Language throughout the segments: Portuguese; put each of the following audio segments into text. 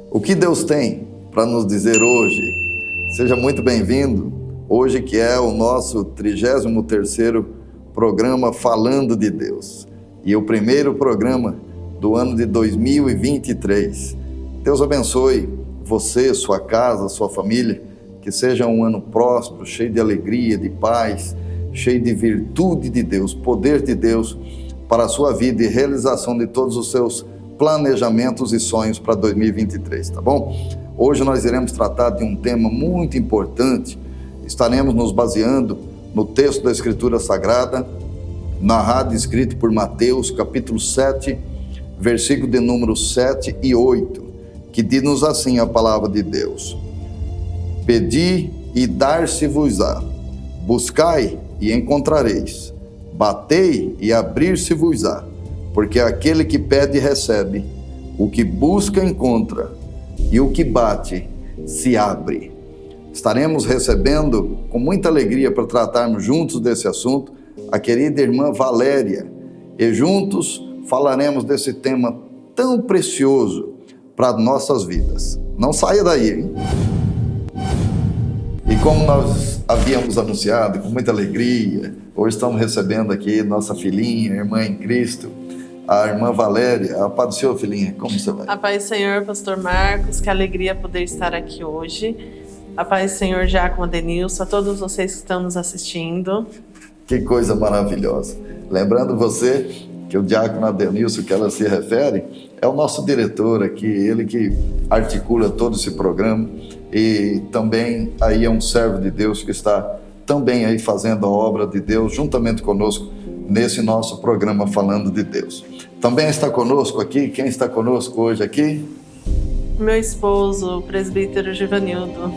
O que Deus tem para nos dizer hoje? Seja muito bem-vindo. Hoje que é o nosso 33º programa Falando de Deus. E o primeiro programa do ano de 2023. Deus abençoe você, sua casa, sua família. Que seja um ano próspero, cheio de alegria, de paz, cheio de virtude de Deus, poder de Deus para a sua vida e realização de todos os seus planejamentos e sonhos para 2023, tá bom? Hoje nós iremos tratar de um tema muito importante. Estaremos nos baseando no texto da Escritura Sagrada, narrado e escrito por Mateus, capítulo 7, versículo de número 7 e 8, que diz-nos assim a palavra de Deus: Pedi e dar-se-vos-á, buscai e encontrareis, batei e abrir-se-vos-á, porque aquele que pede recebe, o que busca encontra, e o que bate se abre. Estaremos recebendo com muita alegria para tratarmos juntos desse assunto a querida irmã Valéria, e juntos falaremos desse tema tão precioso para nossas vidas. Não saia daí, hein? E como nós havíamos anunciado, com muita alegria, hoje estamos recebendo aqui nossa filhinha, irmã em Cristo, a irmã Valéria. A paz do Senhor, filhinha, como você vai? A paz do Senhor, pastor Marcos, que alegria poder estar aqui hoje. A paz do Senhor, Diácono Adenilson, a todos vocês que estão nos assistindo. Que coisa maravilhosa. Lembrando você que o Diácono Adenilson, que ela se refere, é o nosso diretor aqui, ele que articula todo esse programa e também aí é um servo de Deus que está também aí fazendo a obra de Deus juntamente conosco nesse nosso programa Falando de Deus. Também está conosco aqui, quem está conosco hoje aqui? Meu esposo, o presbítero Givanildo.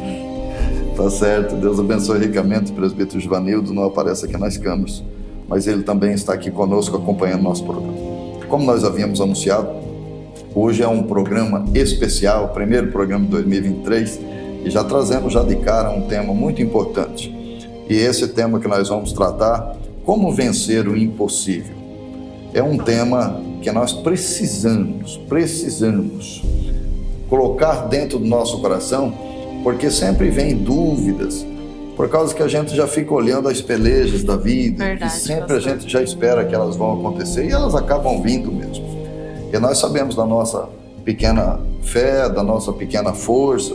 Tá certo, Deus abençoe ricamente o presbítero Givanildo, não aparece aqui nas câmeras, mas ele também está aqui conosco acompanhando nosso programa. Como nós havíamos anunciado, hoje é um programa especial, o primeiro programa de 2023, e já trazemos já de cara um tema muito importante. E esse tema que nós vamos tratar, como vencer o impossível. É um tema que nós precisamos colocar dentro do nosso coração, porque sempre vem dúvidas, por causa que a gente já fica olhando as pelejas da vida, Verdade, que sempre pastor. a gente já espera que elas vão acontecer, e elas acabam vindo mesmo. E nós sabemos da nossa pequena fé, da nossa pequena força,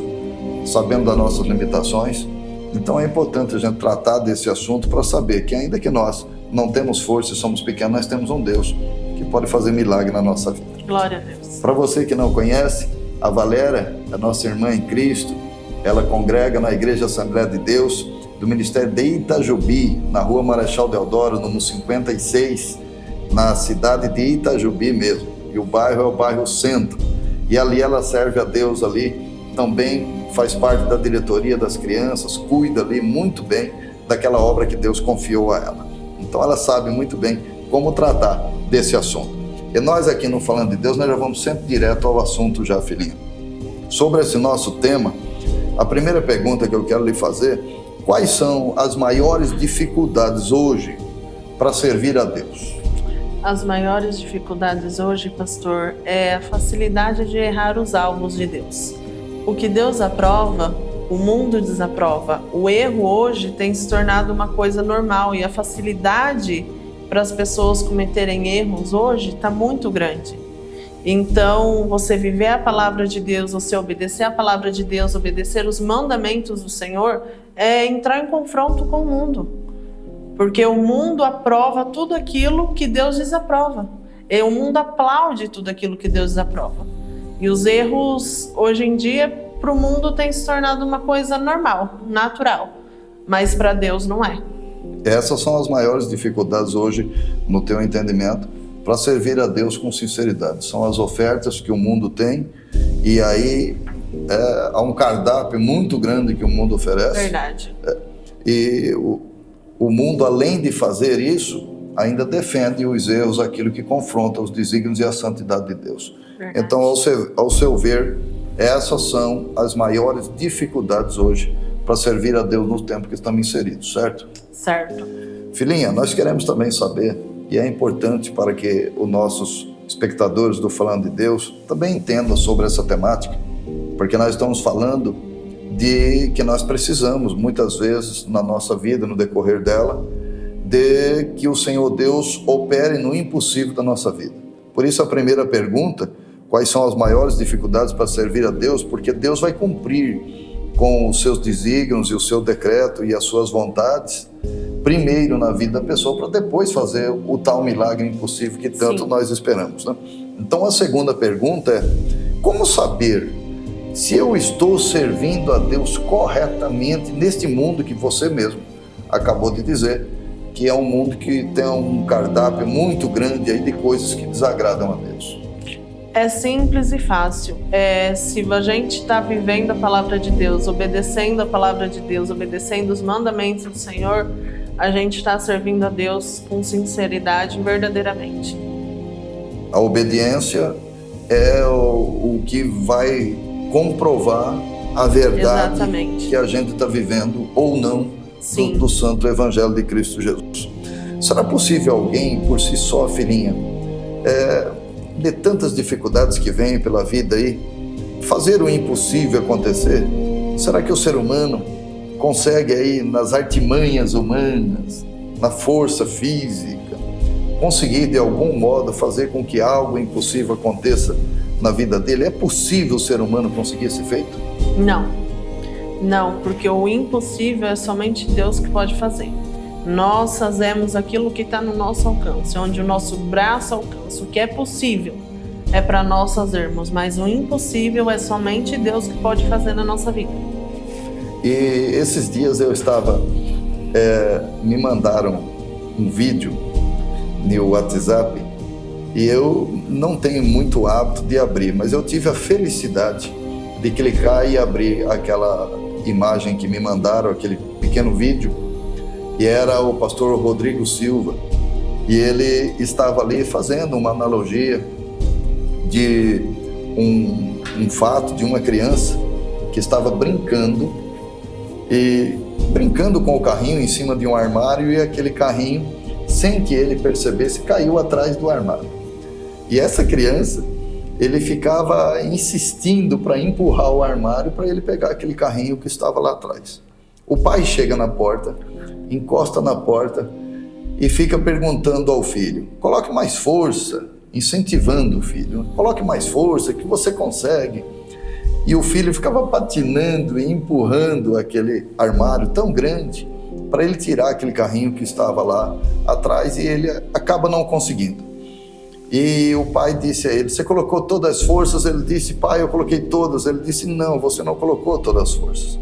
sabemos das nossas limitações. Então é importante a gente tratar desse assunto para saber que ainda que nós não temos força e somos pequenos, nós temos um Deus que pode fazer milagre na nossa vida. Glória a Deus. Para você que não conhece, a Valéria é nossa irmã em Cristo. Ela congrega na Igreja Assembleia de Deus do Ministério de Itajubi, na rua Marechal Deodoro, número 56, na cidade de Itajubi mesmo. E o bairro é o bairro Centro. E ali ela serve a Deus ali, também faz parte da diretoria das crianças, cuida ali muito bem daquela obra que Deus confiou a ela. Então ela sabe muito bem como tratar desse assunto. E nós aqui no Falando de Deus, nós já vamos sempre direto ao assunto já, filhinha. Sobre esse nosso tema, a primeira pergunta que eu quero lhe fazer: quais são as maiores dificuldades hoje para servir a Deus? As maiores dificuldades hoje, pastor, é a facilidade de errar os alvos de Deus. O que Deus aprova, o mundo desaprova. O erro hoje tem se tornado uma coisa normal e a facilidade para as pessoas cometerem erros hoje está muito grande. Então, você viver a palavra de Deus, você obedecer a palavra de Deus, obedecer os mandamentos do Senhor, é entrar em confronto com o mundo. Porque o mundo aprova tudo aquilo que Deus desaprova. E o mundo aplaude tudo aquilo que Deus desaprova. E os erros, hoje em dia, para o mundo tem se tornado uma coisa normal, natural. Mas para Deus não é. Essas são as maiores dificuldades hoje, no teu entendimento, para servir a Deus com sinceridade. São as ofertas que o mundo tem, e aí há um cardápio muito grande que o mundo oferece. Verdade. E o mundo, além de fazer isso, ainda defende os erros, aquilo que confronta os desígnios e a santidade de Deus. Verdade. Então, ao seu ver, essas são as maiores dificuldades hoje para servir a Deus no tempo que estamos inseridos, certo? Certo. Filhinha, nós queremos também saber, e é importante para que os nossos espectadores do Falando de Deus também entendam sobre essa temática, porque nós estamos falando de que nós precisamos, muitas vezes, na nossa vida, no decorrer dela, de que o Senhor Deus opere no impossível da nossa vida. Por isso a primeira pergunta: quais são as maiores dificuldades para servir a Deus? Porque Deus vai cumprir com os seus desígnios e o seu decreto e as suas vontades, primeiro na vida da pessoa, para depois fazer o tal milagre impossível que tanto nós esperamos, né? Então a segunda pergunta é: como saber se eu estou servindo a Deus corretamente neste mundo que você mesmo acabou de dizer, que é um mundo que tem um cardápio muito grande aí de coisas que desagradam a Deus? É simples e fácil. Se a gente está vivendo a palavra de Deus, obedecendo a palavra de Deus, obedecendo os mandamentos do Senhor, a gente está servindo a Deus com sinceridade, verdadeiramente. A obediência é o que vai comprovar a verdade que a gente está vivendo ou não do Santo Evangelho de Cristo Jesus. Será possível alguém, por si só, filhinha, de tantas dificuldades que vêm pela vida aí, fazer o impossível acontecer? Será que o ser humano consegue aí, nas artimanhas humanas, na força física, conseguir de algum modo fazer com que algo impossível aconteça na vida dele? É possível o ser humano conseguir esse feito? Não, porque o impossível é somente Deus que pode fazer. Nós fazemos aquilo que está no nosso alcance, onde o nosso braço alcança. O que é possível é para nós fazermos, mas o impossível é somente Deus que pode fazer na nossa vida. E esses dias eu estava, me mandaram um vídeo no WhatsApp e eu não tenho muito hábito de abrir, mas eu tive a felicidade de clicar e abrir aquela imagem que me mandaram, aquele pequeno vídeo, e era o pastor Rodrigo Silva, e ele estava ali fazendo uma analogia de um fato de uma criança que estava brincando com o carrinho em cima de um armário, e aquele carrinho, sem que ele percebesse, caiu atrás do armário. E essa criança, ele ficava insistindo para empurrar o armário para ele pegar aquele carrinho que estava lá atrás. O pai chega na porta, encosta na porta e fica perguntando ao filho: coloque mais força, incentivando o filho, coloque mais força que você consegue. E o filho ficava patinando e empurrando aquele armário tão grande para ele tirar aquele carrinho que estava lá atrás, e ele acaba não conseguindo. E o pai disse a ele: você colocou todas as forças? Ele disse: pai, eu coloquei todas. Ele disse: não, você não colocou todas as forças,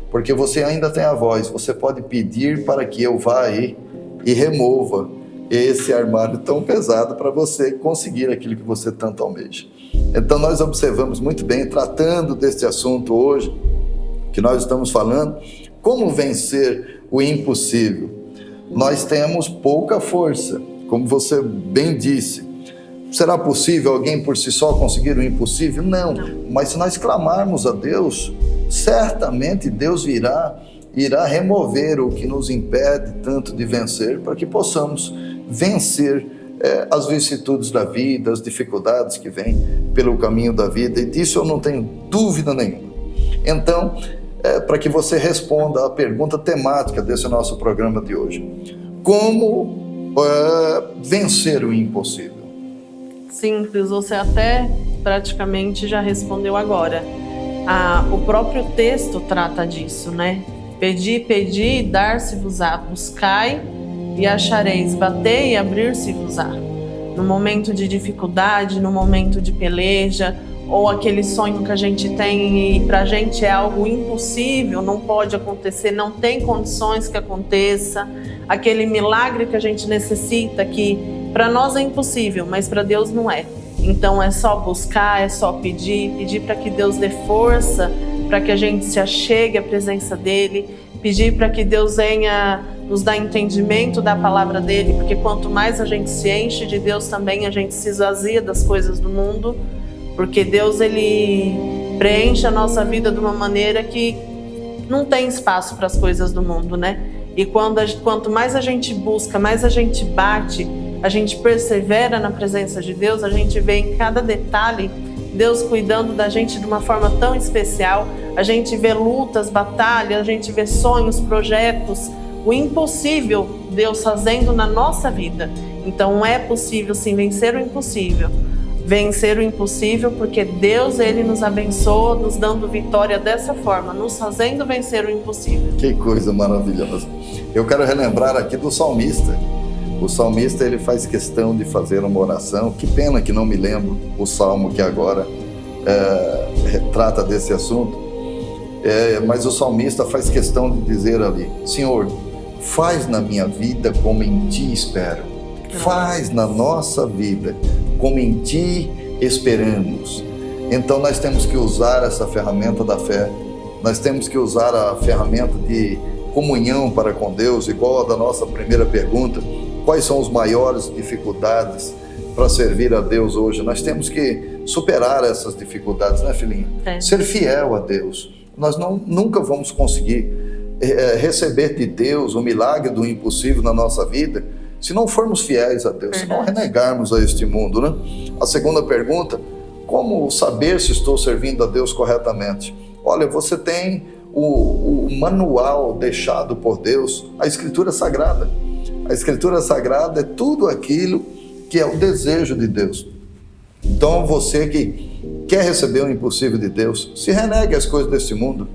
porque você ainda tem a voz, você pode pedir para que eu vá aí e remova esse armário tão pesado para você conseguir aquilo que você tanto almeja. Então nós observamos muito bem, tratando deste assunto hoje, que nós estamos falando, como vencer o impossível. Nós temos pouca força, como você bem disse. Será possível alguém por si só conseguir o impossível? Não. Mas se nós clamarmos a Deus, certamente Deus irá remover o que nos impede tanto de vencer, para que possamos vencer as vicissitudes da vida, as dificuldades que vêm pelo caminho da vida, e disso eu não tenho dúvida nenhuma. Então, para que você responda à pergunta temática desse nosso programa de hoje: como vencer o impossível? Simples, você até praticamente já respondeu agora. O próprio texto trata disso, né? Pedi, dar-se-vos-á, buscai e achareis, batei e abrir-se-vos-á. No momento de dificuldade, no momento de peleja, ou aquele sonho que a gente tem e pra gente é algo impossível, não pode acontecer, não tem condições que aconteça, aquele milagre que a gente necessita, que para nós é impossível, mas para Deus não é. Então é só buscar, é só pedir para que Deus dê força, para que a gente se achegue à presença dele, pedir para que Deus venha nos dar entendimento da palavra dele, porque quanto mais a gente se enche de Deus também, a gente se esvazia das coisas do mundo, porque Deus, ele preenche a nossa vida de uma maneira que não tem espaço para as coisas do mundo, né? E quanto mais a gente busca, mais a gente bate, a gente persevera na presença de Deus, a gente vê em cada detalhe Deus cuidando da gente de uma forma tão especial. A gente vê lutas, batalhas, a gente vê sonhos, projetos, o impossível Deus fazendo na nossa vida. Então é possível sim vencer o impossível. Vencer o impossível porque Deus, Ele nos abençoa, nos dando vitória dessa forma, nos fazendo vencer o impossível. Que coisa maravilhosa. Eu quero relembrar aqui do salmista. O salmista, ele faz questão de fazer uma oração. Que pena que não me lembro o salmo que agora trata desse assunto. Mas o salmista faz questão de dizer ali: Senhor, faz na minha vida como em Ti espero. Faz na nossa vida como em Ti esperamos. Então nós temos que usar essa ferramenta da fé. Nós temos que usar a ferramenta de comunhão para com Deus, igual a da nossa primeira pergunta. Quais são as maiores dificuldades para servir a Deus hoje? Nós temos que superar essas dificuldades, né, filhinha? Ser fiel a Deus. Nós nunca vamos conseguir receber de Deus o milagre do impossível na nossa vida se não formos fiéis a Deus, se não renegarmos a este mundo, né? A segunda pergunta: como saber se estou servindo a Deus corretamente? Olha, você tem o manual deixado por Deus, a Escritura Sagrada. A Escritura Sagrada é tudo aquilo que é o desejo de Deus. Então você que quer receber o impossível de Deus, se renegue às coisas deste mundo.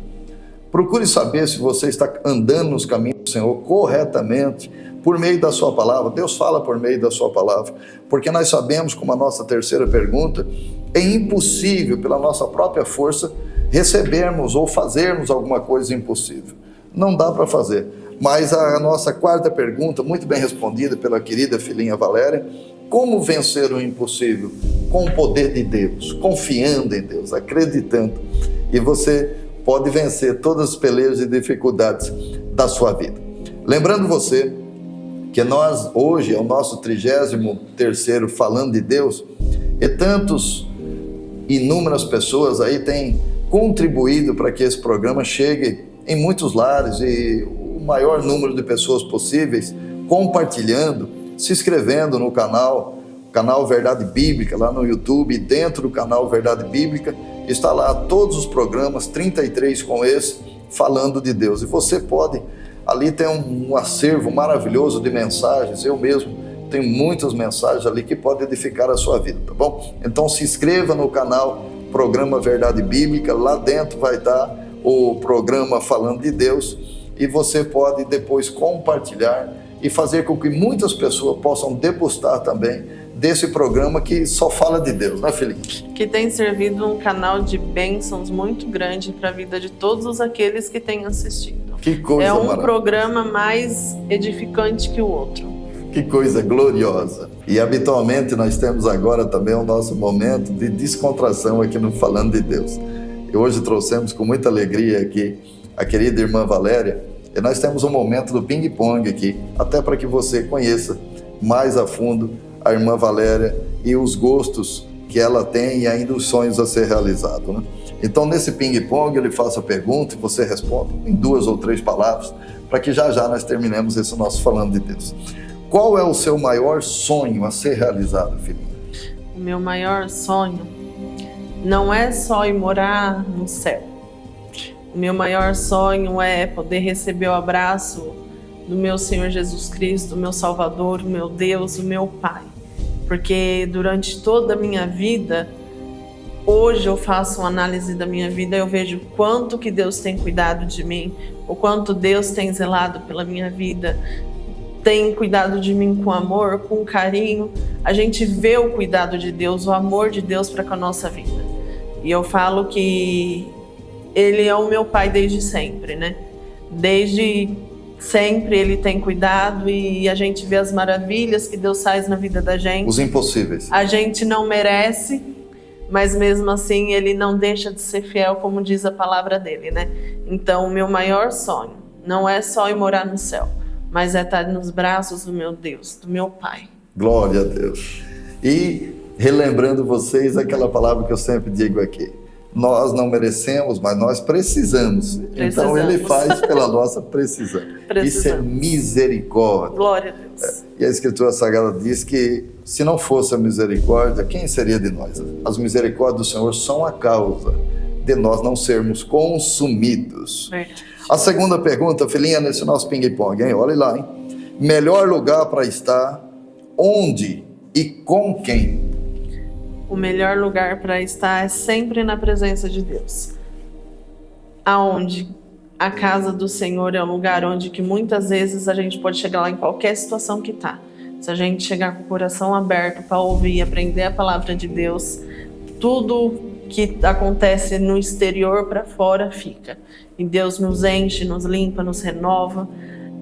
Procure saber se você está andando nos caminhos do Senhor corretamente, por meio da sua palavra. Deus fala por meio da sua palavra, porque nós sabemos, como a nossa terceira pergunta, é impossível pela nossa própria força recebermos ou fazermos alguma coisa impossível. Não dá para fazer. Mas a nossa quarta pergunta, muito bem respondida pela querida filhinha Valéria: como vencer o impossível? Com o poder de Deus, confiando em Deus, acreditando. E você pode vencer todas as pelejas e dificuldades da sua vida. Lembrando você que nós, hoje, é o nosso 33º Falando de Deus, e inúmeras pessoas aí têm contribuído para que esse programa chegue em muitos lares e o maior número de pessoas possíveis, compartilhando, se inscrevendo no canal Verdade Bíblica, lá no YouTube. Dentro do canal Verdade Bíblica está lá todos os programas, 33 com esse, falando de Deus. E você pode, ali tem um acervo maravilhoso de mensagens. Eu mesmo tenho muitas mensagens ali que podem edificar a sua vida, tá bom? Então se inscreva no canal Programa Verdade Bíblica, lá dentro vai estar o programa Falando de Deus, e você pode depois compartilhar e fazer com que muitas pessoas possam degustar também desse programa que só fala de Deus, né, Felipe? Que tem servido um canal de bênçãos muito grande para a vida de todos aqueles que têm assistido. Que coisa maravilhosa. Programa mais edificante que o outro. Que coisa gloriosa. E habitualmente nós temos agora também o nosso momento de descontração aqui no Falando de Deus. E hoje trouxemos com muita alegria aqui a querida irmã Valéria, e nós temos um momento do ping-pong aqui, até para que você conheça mais a fundo a irmã Valéria e os gostos que ela tem e ainda os sonhos a ser realizados, né? Então, nesse ping-pong, ele faz a pergunta e você responde em 2 ou 3 palavras, para que já nós terminemos esse nosso Falando de Deus. Qual é o seu maior sonho a ser realizado, filhinha? O meu maior sonho não é só ir morar no céu. O meu maior sonho é poder receber o abraço do meu Senhor Jesus Cristo, do meu Salvador, o meu Deus, o meu Pai. Porque durante toda a minha vida, hoje eu faço uma análise da minha vida, eu vejo o quanto que Deus tem cuidado de mim, o quanto Deus tem zelado pela minha vida, tem cuidado de mim com amor, com carinho. A gente vê o cuidado de Deus, o amor de Deus para com a nossa vida. E eu falo que Ele é o meu Pai desde sempre, né? Desde sempre Ele tem cuidado e a gente vê as maravilhas que Deus faz na vida da gente. Os impossíveis. A gente não merece, mas mesmo assim Ele não deixa de ser fiel, como diz a palavra dele, né? Então, o meu maior sonho não é só ir morar no céu, mas é estar nos braços do meu Deus, do meu Pai. Glória a Deus. E relembrando vocês aquela palavra que eu sempre digo aqui: nós não merecemos, mas nós precisamos. Então Ele faz pela nossa precisão. Isso é misericórdia. Glória a Deus. E a Escritura Sagrada diz que se não fosse a misericórdia, quem seria de nós? As misericórdias do Senhor são a causa de nós não sermos consumidos. A segunda pergunta, filhinha, nesse nosso ping-pong, hein? Olha lá, hein? Melhor lugar para estar, onde e com quem? O melhor lugar para estar é sempre na presença de Deus. Aonde? A casa do Senhor é um lugar onde que muitas vezes a gente pode chegar lá em qualquer situação que está. Se a gente chegar com o coração aberto para ouvir e aprender a palavra de Deus, tudo que acontece no exterior para fora fica. E Deus nos enche, nos limpa, nos renova.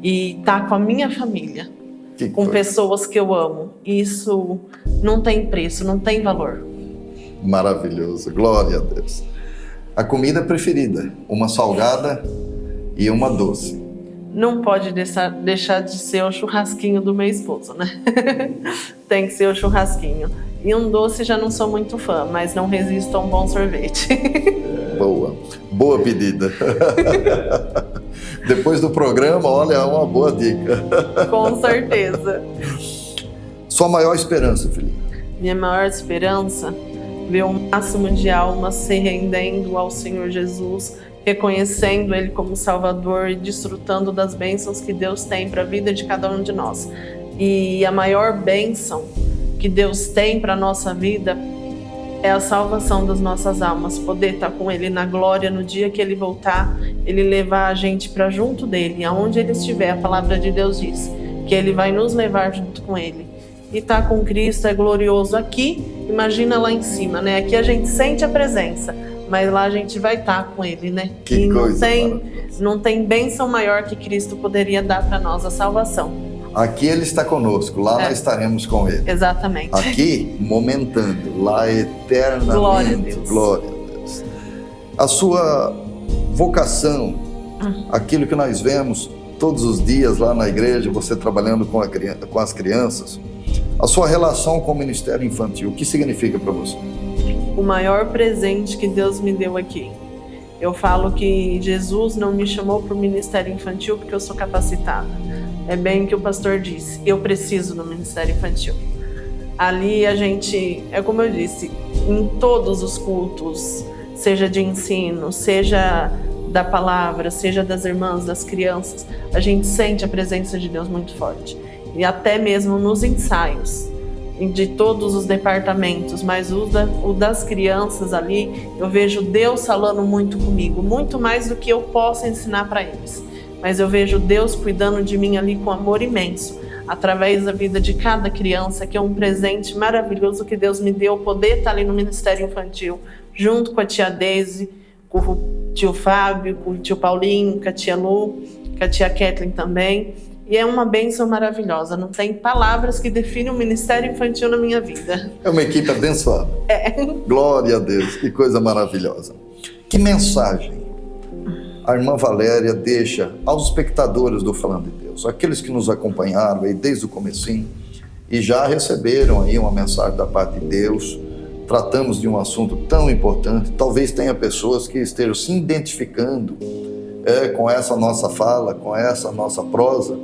E tá com a minha família, com pessoas que eu amo. Isso não tem preço, não tem valor. Maravilhoso, glória a Deus. A comida preferida, uma salgada e uma doce. Não pode deixar de ser o churrasquinho do meu esposo, né? Tem que ser o churrasquinho. E um doce já não sou muito fã, mas não resisto a um bom sorvete. Boa pedida. Depois do programa, olha, é uma boa dica. Com certeza. Sua maior esperança, filhinha? Minha maior esperança, ver o máximo de almas se rendendo ao Senhor Jesus, reconhecendo Ele como Salvador e desfrutando das bênçãos que Deus tem para a vida de cada um de nós. E a maior bênção que Deus tem para a nossa vida é a salvação das nossas almas, poder estar com Ele na glória no dia que Ele voltar, Ele levar a gente para junto dEle, aonde Ele estiver. A palavra de Deus diz que Ele vai nos levar junto com Ele. E estar com Cristo é glorioso aqui, imagina lá em cima, né? Aqui a gente sente a presença, mas lá a gente vai estar com Ele, né? Que e coisa não tem bênção maior que Cristo poderia dar para nós, a salvação. Aqui Ele está conosco, lá nós estaremos com Ele. Exatamente. Aqui, momentâneo, lá eternamente. Glória a Deus. Glória a Deus. A sua vocação, aquilo que nós vemos todos os dias lá na igreja, você trabalhando com as crianças, a sua relação com o Ministério Infantil, o que significa para você? O maior presente que Deus me deu aqui. Eu falo que Jesus não me chamou para o Ministério Infantil porque eu sou capacitada. É bem o que o pastor disse, eu preciso do Ministério Infantil. Ali a gente, é como eu disse, em todos os cultos, seja de ensino, seja da palavra, seja das irmãs, das crianças, a gente sente a presença de Deus muito forte. E até mesmo nos ensaios de todos os departamentos, mas o das crianças ali, eu vejo Deus falando muito comigo, muito mais do que eu possa ensinar para eles. Mas eu vejo Deus cuidando de mim ali com amor imenso, através da vida de cada criança, que é um presente maravilhoso que Deus me deu, poder estar ali no Ministério Infantil, junto com a tia Deise, com o tio Fábio, com o tio Paulinho, com a tia Lu, com a tia Kathleen também. E é uma bênção maravilhosa, não tem palavras que definem o Ministério Infantil na minha vida. É uma equipe abençoada. Glória a Deus, que coisa maravilhosa. Que mensagem a irmã Valéria deixa aos espectadores do Falando de Deus, aqueles que nos acompanharam aí desde o comecinho e já receberam aí uma mensagem da parte de Deus. Tratamos de um assunto tão importante, talvez tenha pessoas que estejam se identificando com essa nossa fala, com essa nossa prosa,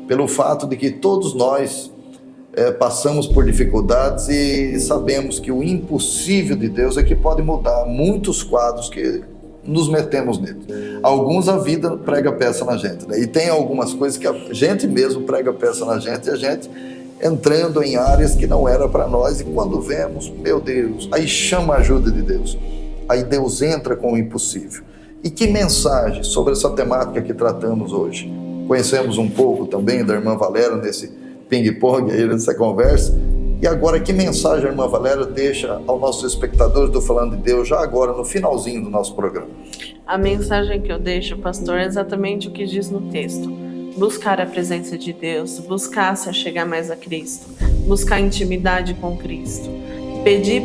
pelo fato de que todos nós passamos por dificuldades e sabemos que o impossível de Deus é que pode mudar muitos quadros que nos metemos nele. Alguns a vida prega peça na gente, né? E tem algumas coisas que a gente mesmo prega peça na gente e a gente entrando em áreas que não era para nós, e quando vemos, meu Deus, aí chama a ajuda de Deus, aí Deus entra com o impossível. E que mensagem sobre essa temática que tratamos hoje? Conhecemos um pouco também da irmã Valéria nesse ping-pong aí, nessa conversa. E agora, que mensagem a irmã Valéria deixa aos nossos espectadores do Falando de Deus, já agora, no finalzinho do nosso programa? A mensagem que eu deixo, pastor, é exatamente o que diz no texto. Buscar a presença de Deus, buscar se achegar mais a Cristo, buscar intimidade com Cristo. Pedir,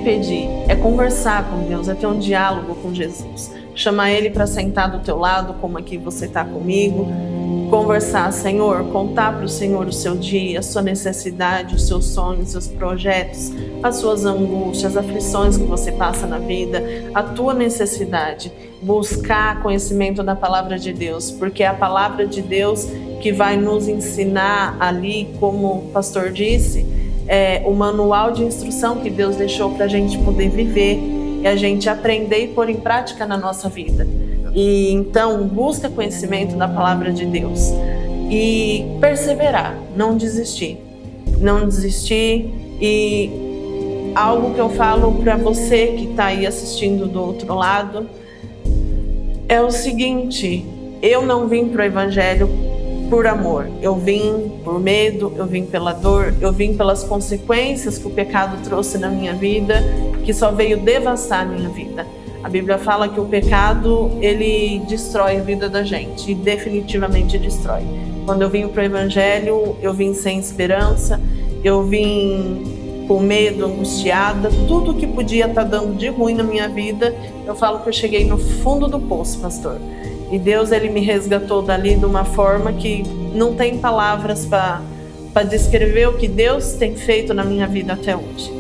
é conversar com Deus, é ter um diálogo com Jesus. Chamar Ele para sentar do teu lado, como aqui você está comigo. Conversar, Senhor, contar para o Senhor o seu dia, a sua necessidade, os seus sonhos, os seus projetos, as suas angústias, as aflições que você passa na vida, a tua necessidade. Buscar conhecimento da palavra de Deus, porque é a palavra de Deus que vai nos ensinar ali, como o pastor disse, o manual de instrução que Deus deixou para a gente poder viver e a gente aprender e pôr em prática na nossa vida. E então, busca conhecimento da palavra de Deus e perseverar, não desistir. Não desistir. E algo que eu falo para você que está aí assistindo do outro lado é o seguinte: eu não vim para o Evangelho por amor, eu vim por medo, eu vim pela dor, eu vim pelas consequências que o pecado trouxe na minha vida, que só veio devastar a minha vida. A Bíblia fala que o pecado, ele destrói a vida da gente, e definitivamente destrói. Quando eu vim para o Evangelho, eu vim sem esperança, eu vim com medo, angustiada, tudo que podia estar dando de ruim na minha vida. Eu falo que eu cheguei no fundo do poço, pastor. E Deus, ele me resgatou dali de uma forma que não tem palavras para descrever o que Deus tem feito na minha vida até hoje.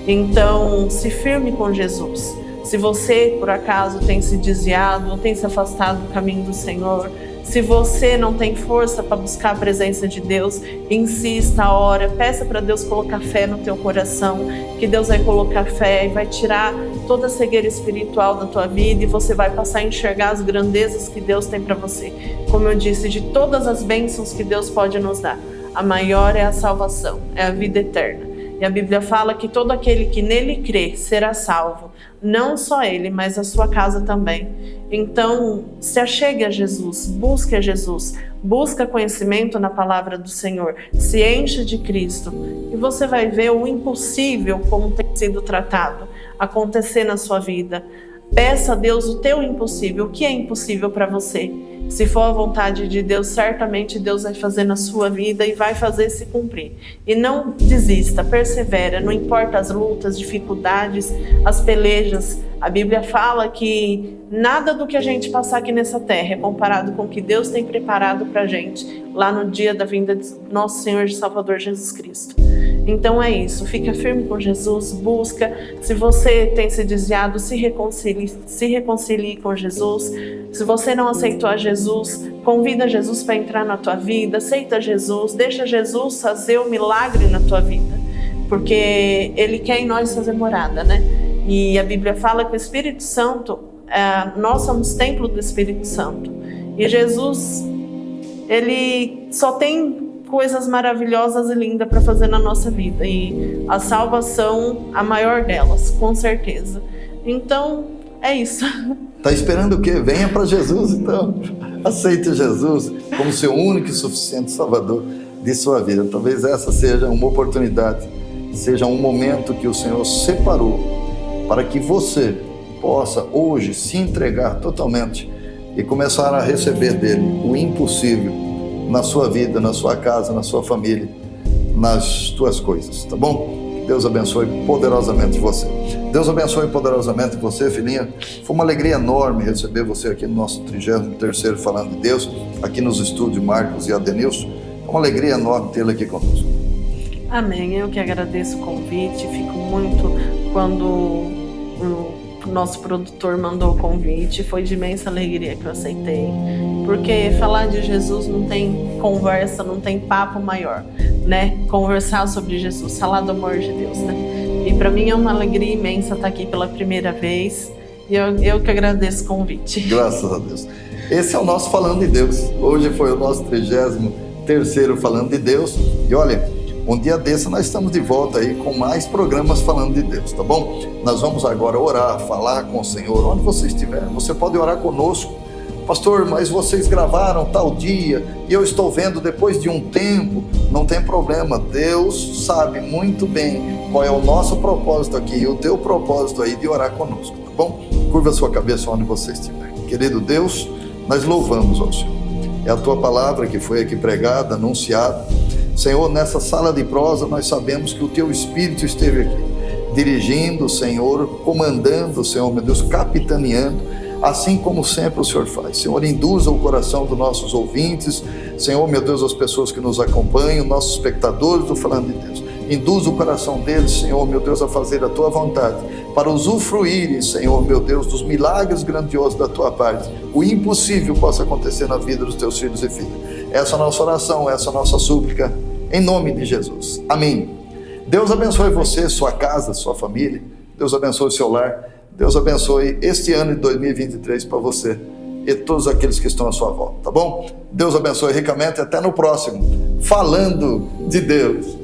Então, se firme com Jesus. Se você, por acaso, tem se desviado, tem se afastado do caminho do Senhor, se você não tem força para buscar a presença de Deus, insista, ora, peça para Deus colocar fé no teu coração, que Deus vai colocar fé e vai tirar toda a cegueira espiritual da tua vida e você vai passar a enxergar as grandezas que Deus tem para você. Como eu disse, de todas as bênçãos que Deus pode nos dar, a maior é a salvação, é a vida eterna. E a Bíblia fala que todo aquele que nele crê será salvo. Não só ele, mas a sua casa também. Então, se achegue a Jesus, busque a Jesus, busca conhecimento na palavra do Senhor, se enche de Cristo e você vai ver o impossível como tem sido tratado acontecer na sua vida. Peça a Deus o teu impossível, o que é impossível para você. Se for a vontade de Deus, certamente Deus vai fazer na sua vida e vai fazer se cumprir. E não desista, persevera, não importa as lutas, dificuldades, as pelejas. A Bíblia fala que nada do que a gente passar aqui nessa terra é comparado com o que Deus tem preparado para a gente lá no dia da vinda de nosso Senhor e Salvador Jesus Cristo. Então é isso, fica firme com Jesus, busca. Se você tem se desviado, se reconcilie com Jesus. Se você não aceitou a Jesus, convida Jesus para entrar na tua vida, aceita Jesus, deixa Jesus fazer o milagre na tua vida, porque Ele quer em nós fazer morada, né? E a Bíblia fala que o Espírito Santo, nós somos templo do Espírito Santo. E Jesus, Ele só tem coisas maravilhosas e lindas para fazer na nossa vida. E a salvação, a maior delas, com certeza. Então, é isso. Tá esperando o quê? Venha para Jesus, então. Aceite Jesus como seu único e suficiente Salvador de sua vida. Talvez essa seja uma oportunidade, seja um momento que o Senhor separou para que você possa hoje se entregar totalmente e começar a receber dele o impossível na sua vida, na sua casa, na sua família, nas tuas coisas, tá bom? Que Deus abençoe poderosamente você. Deus abençoe poderosamente você, filhinha. Foi uma alegria enorme receber você aqui no nosso 33º Falando de Deus, aqui nos estúdios Marcos e Adenilson. É uma alegria enorme tê-la aqui conosco. Amém. Eu que agradeço o convite. Fico muito quando o nosso produtor mandou o convite. Foi de imensa alegria que eu aceitei. Porque falar de Jesus não tem conversa, não tem papo maior, né? Conversar sobre Jesus, falar do amor de Deus, né? E para mim é uma alegria imensa estar aqui pela primeira vez. E eu que agradeço o convite. Graças a Deus. Esse é o nosso Falando de Deus. Hoje foi o nosso 33º Falando de Deus. E olha, um dia desse nós estamos de volta aí com mais programas falando de Deus, tá bom? Nós vamos agora orar, falar com o Senhor, onde você estiver. Você pode orar conosco. Pastor, mas vocês gravaram tal dia e eu estou vendo depois de um tempo. Não tem problema, Deus sabe muito bem qual é o nosso propósito aqui e o teu propósito aí de orar conosco, tá bom? Curva a sua cabeça onde você estiver. Querido Deus, nós louvamos ao Senhor. É a tua palavra que foi aqui pregada, anunciada. Senhor, nessa sala de prosa nós sabemos que o teu Espírito esteve aqui, dirigindo, Senhor, comandando, Senhor, meu Deus, capitaneando, assim como sempre o Senhor faz. Senhor, induza o coração dos nossos ouvintes, Senhor, meu Deus, as pessoas que nos acompanham, nossos espectadores do Falando de Deus. Induza o coração deles, Senhor, meu Deus, a fazer a tua vontade, para usufruírem, Senhor, meu Deus, dos milagres grandiosos da tua parte. O impossível possa acontecer na vida dos teus filhos e filhas. Essa é a nossa oração, essa é a nossa súplica, em nome de Jesus. Amém. Deus abençoe você, sua casa, sua família. Deus abençoe o seu lar. Deus abençoe este ano de 2023 para você e todos aqueles que estão à sua volta, tá bom? Deus abençoe ricamente, até no próximo, Falando de Deus.